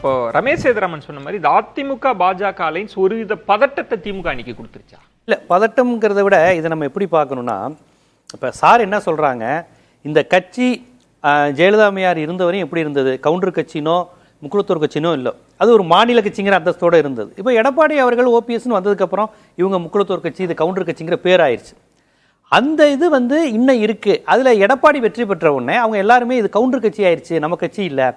இப்போ ரமேஷ் சேதுராமன் சொன்ன மாதிரி இந்த அதிமுக பாஜக அலைன்ஸ் ஒருவித பதட்டத்தை திமுக அன்னைக்கு கொடுத்துருச்சா? இல்லை, பதட்டம்ங்கிறத விட இதை நம்ம எப்படி பார்க்கணும்னா, இப்போ சார் என்ன சொல்கிறாங்க, இந்த கட்சி ஜெயலலிதா அம்மையார் இருந்தவரையும் எப்படி இருந்தது, கவுண்டர் கட்சினோ முக்குளத்தூர் கட்சினோ இல்லை, அது ஒரு மாநில கட்சிங்கிற அந்தஸ்தோடு இருந்தது. இப்போ எடப்பாடி அவர்கள் ஓபிஎஸ்ன்னு வந்ததுக்கப்புறம் இவங்க முக்குளத்தூர் கட்சி, இது கவுண்டர் கட்சிங்கிற பேர் ஆயிடுச்சு. அந்த இது இன்னும் இருக்குது. அதில் எடப்பாடி வெற்றி பெற்ற உடனே அவங்க எல்லாருமே இது கவுண்டர் கட்சி ஆயிடுச்சு, நம்ம கட்சி இல்லை,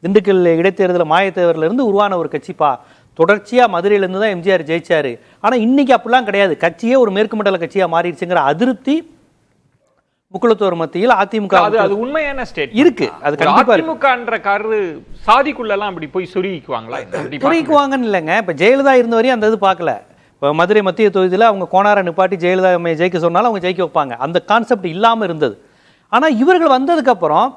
திண்டுக்கல் இடைத்தேர்தலில் மாயத்தேவரிலிருந்து உருவான ஒரு கட்சிப்பா, தொடர்ச்சியாக மதுரையிலேருந்து தான் எம்ஜிஆர் ஜெயிச்சாரு. ஆனால் இன்னைக்கு அப்படிலாம் கிடையாது, கட்சியே ஒரு மேற்கு மண்டல கட்சியாக மாறிடுச்சுங்கிற அதிருப்தி முக்குளத்தோர் மத்தியில் அதிமுக அது உண்மையான ஸ்டேட் இருக்கு. அது கண்டிப்பா அதிமுகன்ற காரு சாதிக்குள்ளெல்லாம் அப்படி போய் சொருகிக்குவாங்களா? சொருகிக்குவாங்கன்னு இல்லைங்க. இப்போ ஜெயலலிதா இருந்த வரையும் அந்த இது பார்க்கல. இப்போ மதுரை மத்திய தொகுதியில் அவங்க கோணாரை நிப்பாட்டி ஜெயலலிதா ஜெயிக்க சொன்னாலும் அவங்க ஜெயிக்க வைப்பாங்க. அந்த கான்செப்ட் இல்லாமல் இருந்தது. ஆனால் இவர்கள் வந்ததுக்கப்புறம்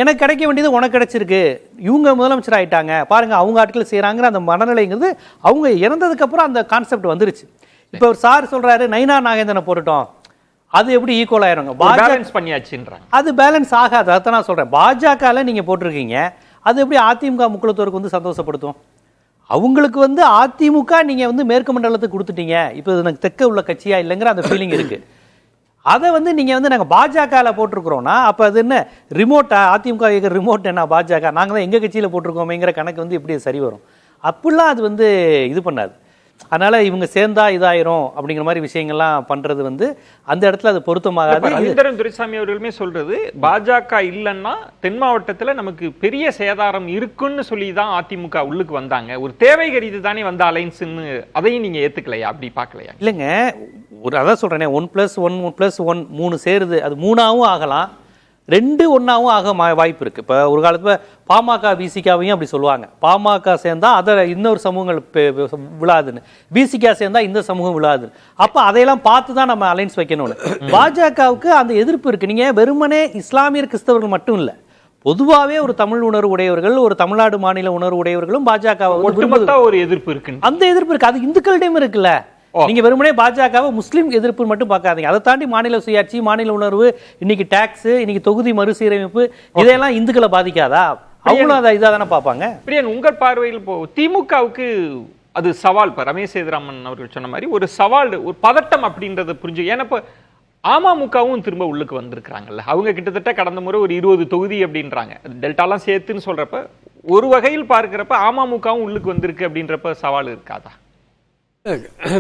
எனக்கு கிடைக்க வேண்டியது உனக்கு கிடைச்சிருக்கு, இவங்க முதலமைச்சர் ஆயிட்டாங்க பாருங்க, அவங்க ஆட்கள் செய்கிறாங்கிற அந்த மனநிலைங்கிறது அவங்க இறந்ததுக்கப்புறம் அந்த கான்செப்ட் வந்துருச்சு. இப்போ ஒரு சார் சொல்கிறாரு நைனா நாகேந்திரனை போட்டுட்டோம், அது எப்படி ஈக்குவல் ஆயிருங்க, பேலன்ஸ் பண்ணியாச்சுன்றாங்க. அது பேலன்ஸ் ஆகாது. அதான் நான் சொல்கிறேன், பாஜகவில் நீங்கள் போட்டிருக்கீங்க, அது எப்படி அதிமுக முக்குளத்தோருக்கு சந்தோஷப்படுத்தும்? அவங்களுக்கு அதிமுக நீங்கள் மேற்கு மண்டலத்துக்கு கொடுத்துட்டீங்க, இப்போ எனக்கு தெற்க உள்ள கட்சியா இல்லைங்கிற அந்த ஃபீலிங் இருக்குது. அதை நீங்கள் நாங்கள் பாஜகவில் போட்டிருக்கிறோன்னா அப்போ அது என்ன ரிமோட்டா? அதிமுக ரிமோட் என்ன பாஜக? நாங்கள் தான் எங்கள் கட்சியில் போட்டிருக்கோமேங்கிற கணக்கு எப்படி சரி வரும்? அப்படிலாம் அது இது பண்ணாது. அதனால இவங்க சேர்ந்தா இதாயிரும் அப்படிங்கிற மாதிரி விஷயங்கள்லாம் பண்றது அந்த இடத்துல அது பொருத்தமாகாது. ரவீந்திரன் துரைசாமி அவர்களுமே சொல்றது, பாஜக இல்லைன்னா தென் மாவட்டத்தில் நமக்கு பெரிய சேதாரம் இருக்குன்னு சொல்லி தான் அதிமுக உள்ளுக்கு வந்தாங்க, ஒரு தேவை கருதி தானே வந்த அலைன்ஸ்ன்னு, அதையும் நீங்க ஏத்துக்கலையா? அப்படி பார்க்கலையா? இல்லைங்க, அதான் சொல்றேனே, 1+1+1 3 சேருது, அது 3ஆவும் ஆகலாம், 2 1ஆவும் ஆக வாய்ப்பு இருக்கு. இப்போ ஒரு காலத்துல பாமக பிசிகாவையும் அப்படி சொல்லுவாங்க, பாமக சேர்ந்தா அதை இன்னொரு சமூகங்கள் விழாதுன்னு, பிசிகா சேர்ந்தா இந்த சமூகம் விழாதுன்னு. அப்ப அதையெல்லாம் பார்த்து தான் நம்ம அலைன்ஸ் வைக்கணும்னு. பாஜகவுக்கு அந்த எதிர்ப்பு இருக்கு. நீங்க வெறுமனே இஸ்லாமியர் கிறிஸ்தவர்கள் மட்டும் இல்ல, பொதுவாகவே ஒரு தமிழ் உணர்வு உடையவர்கள், ஒரு தமிழ்நாடு மாநில உணர்வு உடையவர்களும் பாஜக ஒரு எதிர்ப்பு இருக்கு. அந்த எதிர்ப்பு இருக்கு, அது இந்துக்களிடையும் இருக்குல்ல. நீங்க வெறுமனே பாஜகவை முஸ்லீம் எதிர்ப்பு மட்டும் பார்க்காதீங்க, அதை தாண்டி மாநில சுயாட்சி, மாநில உணர்வு, இன்னைக்கு டாக்ஸ், இன்னைக்கு தொகுதி மறுசீரமைப்பு, இதெல்லாம் இந்துக்களை பாதிக்காதா? அவங்களும் அதை இதாக தானே பார்ப்பாங்க. பிரியன், உங்கள் பார்வையில் திமுகவுக்கு அது சவால், இப்போ ரமேஷ் சேதுராமன் அவர்கள் சொன்ன மாதிரி ஒரு சவால், ஒரு பதட்டம் அப்படின்றத புரிஞ்சு. ஏன்னா இப்போ அமமுகவும் திரும்ப உள்ளுக்கு வந்திருக்கிறாங்கல்ல, அவங்க கிட்டத்தட்ட கடந்த முறை ஒரு 20 தொகுதி அப்படின்றாங்க, டெல்டாலாம் சேர்த்துன்னு சொல்றப்ப ஒரு வகையில் பார்க்கிறப்ப அமமுகவும் உள்ளுக்கு வந்திருக்கு அப்படின்றப்ப சவால் இருக்காதா?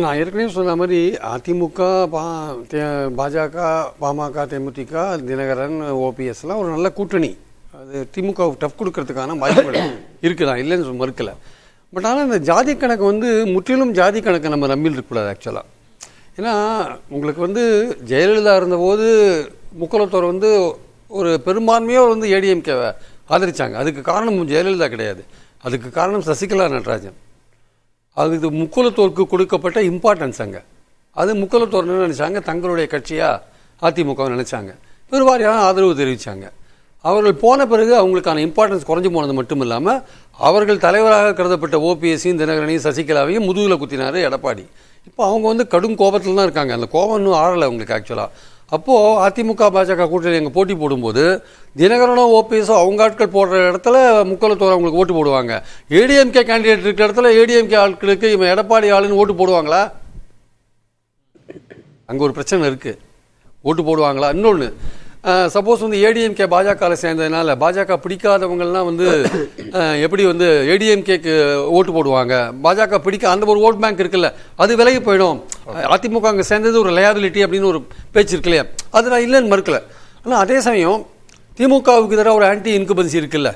நான் ஏற்கனவே சொன்ன மாதிரி அதிமுக, பாஜக, பாமக, தேமுதிக, தினகரன், ஓபிஎஸ்லாம் ஒரு நல்ல கூட்டணி. அது திமுக டஃப் கொடுக்கறதுக்கான வாய்ப்புகள் இருக்குது, நான் இல்லைன்னு மறுக்கலை. பட் ஆனால் இந்த ஜாதி கணக்கு முற்றிலும் ஜாதி கணக்கை நம்ம நம்பில் இருக்கக்கூடாது ஆக்சுவலாக. ஏன்னா உங்களுக்கு ஜெயலலிதா இருந்தபோது முக்குளத்தோர் ஒரு பெரும்பான்மையோர் ஏடிஎம்கேவை ஆதரித்தாங்க. அதுக்கு காரணம் ஜெயலலிதா கிடையாது, அதுக்கு காரணம் சசிகலா நடராஜன். அது முக்குளத்தோருக்கு கொடுக்கப்பட்ட இம்பார்ட்டன்ஸ் அங்கே. அது முக்குளத்தோர் என்ன நினச்சாங்க, தங்களுடைய கட்சியாக அதிமுகவை நினச்சாங்க, பெருவாரியான ஆதரவு தெரிவித்தாங்க. அவர்கள் போன பிறகு அவங்களுக்கான இம்பார்ட்டன்ஸ் குறைஞ்சி போனது மட்டும் இல்லாமல் அவர்கள் தலைவராக கருதப்பட்ட ஓபிஎஸ்ஸையும் தினகரனையும் சசிகலாவையும் முதுகில் குத்தினார் எடப்பாடி. இப்போ அவங்க கடும் கோபத்தில் தான் இருக்காங்க, அந்த கோபம் இன்னும் ஆறலை அவங்களுக்கு ஆக்சுவலாக. அப்போது அதிமுக பாஜக கூட்டணி எங்கள் போட்டி போடும்போது தினகரனோ ஓபிஎஸோ அவங்க ஆட்கள் போடுற இடத்துல முக்குளத்தோர் அவங்களுக்கு ஓட்டு போடுவாங்க. ஏடிஎம்கே கேண்டிடேட் இருக்கிற இடத்துல ஏடிஎம்கே ஆட்களுக்கு இவன் எடப்பாடி ஆளுன்னு ஓட்டு போடுவாங்களா? அங்கே ஒரு பிரச்சனை இருக்குது, ஓட்டு போடுவாங்களா? இன்னொன்று, சப்போஸ் ஏடிஎம்கே பாஜகவில் சேர்ந்ததுனால பாஜக பிடிக்காதவங்கள்லாம் எப்படி ஏடிஎம்கேக்கு ஓட்டு போடுவாங்க, பாஜக பிடிக்க அந்த ஒரு ஓட் பேங்க் இருக்குல்ல, அது விலகி போயிடும். அதிமுக அங்கே சேர்ந்தது ஒரு லயாபிலிட்டி அப்படின்னு ஒரு பேச்சு இருக்கு இல்லையா, அது நான் இல்லைன்னு மறுக்கல. ஆனால் அதே சமயம் திமுகவுக்கு எதிராக ஒரு ஆன்டி இன்குபன்சி இருக்குல்ல,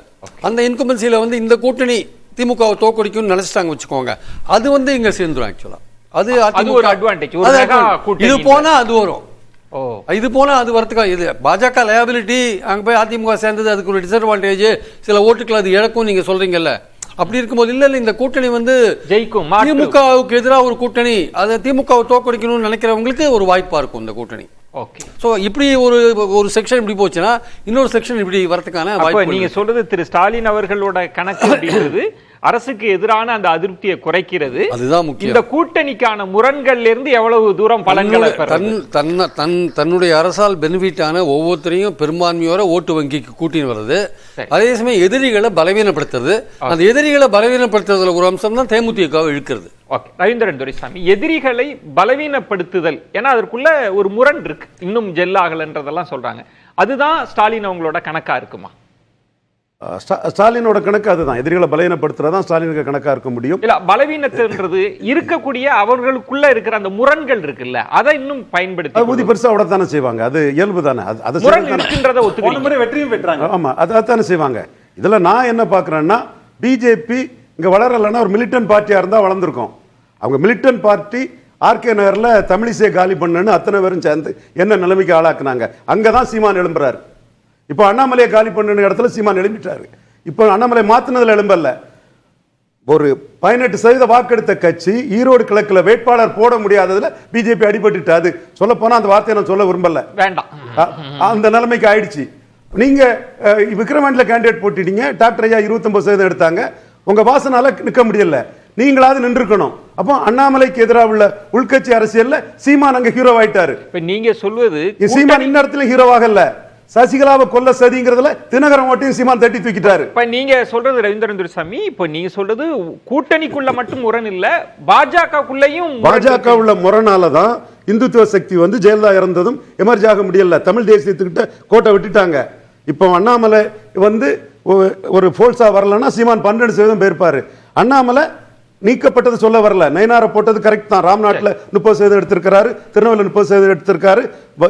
அந்த இன்குபன்சியில் இந்த கூட்டணி திமுகவை தோக்கடிக்கும்னு நினைச்சிட்டாங்க வச்சுக்கோங்க, அது இங்கே சேர்ந்துடும் ஆக்சுவலாக. அது ஒரு அட்வான்டேஜ். இது போனால் அது வரும், இது போனா அது வரதுக்கா? இது பாஜக லயபிலிட்டி, அங்க போய் அதிமுக சேர்ந்தது அதுக்கு ஒரு டிஸ்அட்வான்டேஜ், சில ஓட்டுகள் அது இழக்கும் நீங்க சொல்றீங்கல்ல. அப்படி இருக்கும்போது இல்ல இந்த கூட்டணி ஜெயிக்கும், திமுகவுக்கு எதிராக ஒரு கூட்டணி, அதை திமுகவை தோற்கடிக்கணும்னு நினைக்கிறவங்களுக்கு ஒரு வாய்ப்பா இருக்கும் இந்த கூட்டணி. சோ இப்படி ஒரு செக்ஷன் இப்படி போச்சுன்னா இன்னொரு செக்ஷன் இப்படி வரதுக்கான வாய்ப்பு. நீங்க சொல்றது திரு ஸ்டாலின் அவர்களோட கணக்கு அப்படின்றது அரசுக்கு எதிரான அந்த அதிருப்தியை குறைக்கிறது. அதுதான் முக்கியம். இந்த கூட்டணிக்கான முரண்கள்ல இருந்து எவ்வளவு தூரம் பலன்களை தன்னுடைய அரசால் பெனிஃபிட் ஆன ஒவ்வொருத்தரையும் பெரும்பான்மையோட ஓட்டு வங்கிக்கு கூட்டின்னு வருது. அதே சமயம் எதிரிகளை பலவீனப்படுத்துறது. அந்த எதிரிகளை பலவீனப்படுத்துறதுல ஒரு அம்சம் தான் தேமுதிகவை இழுக்கிறது. ஓகே, ரவீந்திரன் துரைசாமி, எதிரிகளை பலவீனப்படுத்துதல், ஏன்னா அதற்குள்ள ஒரு முரண் இருக்கு, இன்னும் ஜெல் ஆகலன்றதெல்லாம் சொல்றாங்க. அதுதான் ஸ்டாலின் அவங்களோட கணக்கா இருக்குமா? ஸ்டாலினோட கணக்கு அதுதான். எதிரிகளை பலவீனப்படுத்துறதான் ஸ்டாலினுக்கு கணக்கா இருக்க முடியும். இல்ல, பலவீனத்துன்றது இருக்கக்கூடிய அவர்களுக்குள்ள இருக்கிற அந்த முரண்கள் இருக்குல்ல, அதை இன்னும் பயன்படுத்தி ஊதி பெருசா விடத்தானே செய்வாங்க. அது இயல்பு தானே. முரண் இருக்கின்றத ஒத்துக்கிறீங்க. வெற்றியும் பெற்றாங்க. ஆமா, அதானே செய்வாங்க. இதுல நான் என்ன பாக்குறேன்னா, பிஜேபி இங்க வளரலன்னா ஒரு மிலிட்டன்ட் பார்ட்டியா இருந்தா வளர்ந்துருக்கும். அவங்க மிலிட்டன்ட் பார்ட்டி ஆர்கே நகர்ல தமிழிசை காலி பண்ணுன்னு அத்தனை பேரும் சேர்ந்து என்ன நிலைமைக்கு ஆளாக்குனாங்க. அங்கதான் சீமான் எழும்புறாரு. இப்போ அண்ணாமலையை காலி பண்ணுன இடத்துல சீமான் எழுப்பிட்டாரு. இப்போ அண்ணாமலை மாத்தினதுல எழும்பல்ல. ஒரு 18% வாக்கெடுத்த கட்சி ஈரோடு கிழக்குல வேட்பாளர் போட முடியாததுல பிஜேபி அடிபட்டு, அது சொல்ல போனா அந்த வார்த்தையை நான் சொல்ல விரும்பல, வேண்டாம், அந்த நிலைமைக்கு ஆயிடுச்சு. நீங்க விக்ரவாண்டில கேண்டிடேட் போட்டிட்டீங்க, டாக்டர் ஐயா 29% எடுத்தாங்க, உங்க வாசனால நிக்க முடியல, நீங்களாவது நின்றுக்கணும். அப்போ அண்ணாமலைக்கு எதிராக உள்ள உள்கட்சி அரசியல்ல சீமான் அங்க ஹீரோ ஆயிட்டாரு. இப்ப நீங்க சொல்வது சீமான் இன்னத்துல ஹீரோவாக இல்ல, சசிகலாவை கொல்ல சதிங்கிறதுல தினகரன் ஓட்டையும் சீமான் தட்டி தூக்கிட்டாரு. இப்ப நீங்க சொல்றது ரவீந்திரன் துரைசாமி, இப்ப நீங்க சொல்றது கூட்டணிக்குள்ள மட்டும் முரண் இல்ல, பாஜகக்குள்ளேயும் பாஜக உள்ள முரணாலதான் இந்துத்துவ சக்தி வந்து ஜெயலலிதா இறந்ததும் எமர்ஜ் ஆக முடியல. தமிழ் தேசியத்துக்கிட்ட கோட்டை விட்டுட்டாங்க. இப்போ அண்ணாமலை வந்து ஒரு போல்ஸா வரலன்னா சீமான் 12% போயிருப்பாரு. அண்ணாமலை நீக்கப்பட்டது சொல்ல வரல, நயனாரை போட்டது கரெக்ட் தான். ராம்நாட்டில் 30% எடுத்திருக்காரு, திருநெல்வேலி 30% எடுத்திருக்காரு,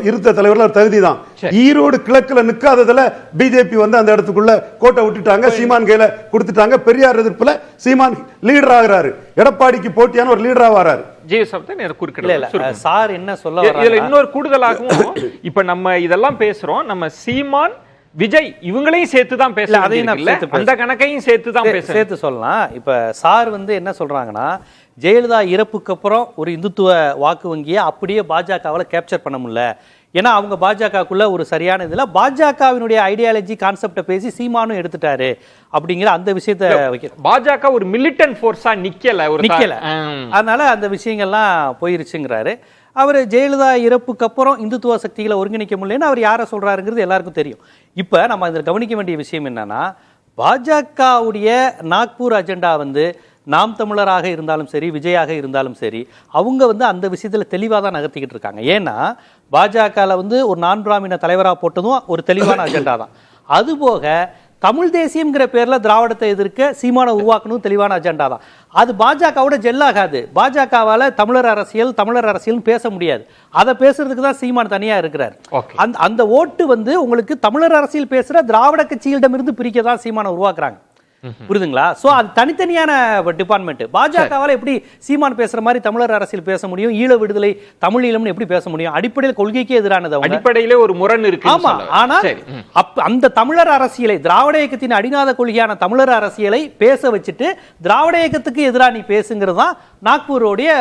இருந்த தலைவர்கள் தகுதி தான். ஈரோடு கிழக்குல நிக்காததுல பிஜேபி வந்து அந்த இடத்துக்குள்ள கோட்டை விட்டுட்டாங்க, சீமான் கையில கொடுத்துட்டாங்க. பெரியார் எதிர்ப்புல சீமான் லீடர் ஆகிறாரு, எடப்பாடிக்கு போட்டியான ஒரு லீடரா வராரு. சார் என்ன சொல்ல இதுல இன்னொரு கூடுதலாகவும், இப்ப நம்ம இதெல்லாம் பேசுறோம், நம்ம சீமான் விஜய் இவங்களையும் சேர்த்து தான் பேசலாம், அதையும் அந்த கணக்கையும் சேர்த்து தான் சேர்த்து சொல்லலாம். இப்ப சார் வந்து என்ன சொல்றாங்கன்னா, ஜெயலலிதா இறப்புக்கு அப்புறம் ஒரு இந்துத்துவ வாக்கு வங்கியை அப்படியே பாஜகவால் கேப்சர் பண்ண முடியல. ஏன்னா அவங்க பாஜகக்குள்ள ஒரு சரியான இதுல பாஜகவினுடைய ஐடியாலஜி கான்செப்டை பேசி சீமானும் எடுத்துட்டாரு அப்படிங்கிற அந்த விஷயத்தை வைக்க பாஜக ஒரு மிலிட்டன்ட் ஃபோர்ஸா நிக்கல. அதனால அந்த விஷயங்கள்லாம் போயிருச்சுங்கிறாரு. அவர் ஜெயலலிதா இறப்புக்கு அப்புறம் இந்துத்துவ சக்திகளை ஒருங்கிணைக்க முடியலன்னு அவர் யாரை சொல்றாருங்கிறது எல்லாருக்கும் தெரியும். இப்போ நம்ம இதில் கவனிக்க வேண்டிய விஷயம் என்னன்னா, பாஜகவுடைய நாக்பூர் அஜெண்டா வந்து நாம் தமிழராக இருந்தாலும் சரி, விஜயாக இருந்தாலும் சரி, அவங்க வந்து அந்த விஷயத்தில் தெளிவாக தான் நகர்த்திக்கிட்டு இருக்காங்க. ஏன்னா பாஜகவில் வந்து ஒரு நான் பிராமண தலைவராக போட்டதும் ஒரு தெளிவான அஜெண்டா தான். அதுபோக தமிழ் தேசியம்ங்கிற பேர்ல திராவிடத்தை எதிர்க்க சீமானை உருவாக்கணும் தெளிவான அஜெண்டா தான். அது பாஜகவோட ஜெல்லாகாது. பாஜகவால தமிழர் அரசியல் பேச முடியாது. அதை பேசுறதுக்கு தான் சீமான் தனியா இருக்கிறார். அந்த ஓட்டு வந்து உங்களுக்கு தமிழர் அரசியல் பேசுற திராவிட கட்சிகளிடமிருந்து பிரிக்க தான் சீமானை உருவாக்குறாங்க. புரியுதுங்களா? சோ அது தனித்தனியான டிபார்ட்மெண்ட். பாஜகவால எப்படி சீமான் பேசுற மாதிரி தமிழர் அரசியல் பேச முடியும், ஈழ விடுதலை தமிழ் ஈழம்னு எப்படி பேச முடியும்? அடிப்படையில் கொள்கைக்கே எதிரானது. அடிப்படையிலே ஒரு முரண் இருக்கு. ஆமா, ஆனால் அந்த தமிழர் அரசியலை, திராவிட இயக்கத்தின் அடிநாத கொள்கையான தமிழர் அரசியலை பேச வச்சுட்டு திராவிட இயக்கத்துக்கு எதிராக நீ பேசுங்கிறது தான் நாக்பூரோடைய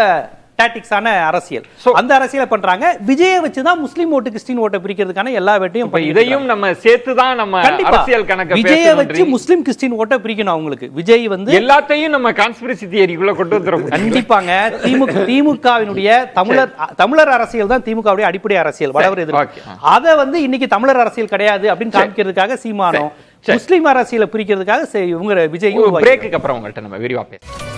டாக்டிக்ஸான அரசியல். அந்த அரசியலை பண்றாங்க. விஜயை வச்சுதான் முஸ்லிம் ஓட்டு கிறிஸ்டின் ஓட்டை பிரிக்கிறதுக்கான எல்லா வேட்டையும் இதையும் நம்ம சேர்த்துதான் நம்ம அரசியல் கணக்கு. விஜயை வச்சு முஸ்லிம் கிறிஸ்டின் ஓட்டை பிரிக்கணும் அவங்களுக்கு. விஜய் வந்து எல்லாத்தையும் நம்ம கான்ஸ்பிரசி தியரிக்குள்ள கொண்டு வந்துரும். கண்டிப்பாங்க. திமுகவினுடைய தமிழர் அரசியல் தான் திமுகவுடைய அடிப்படை அரசியல். வடவர் எதிர்ப்பு. அதை வந்து இன்னைக்கு தமிழர் அரசியல் கிடையாது அப்படின்னு காமிக்கிறதுக்காக சீமானம், முஸ்லிம் அரசியலை பிரிக்கிறதுக்காக இவங்க விஜய். பிரேக்குக்கு அப்புறம் உங்கள்கிட்ட நம்ம விரிவா பேசலாம்.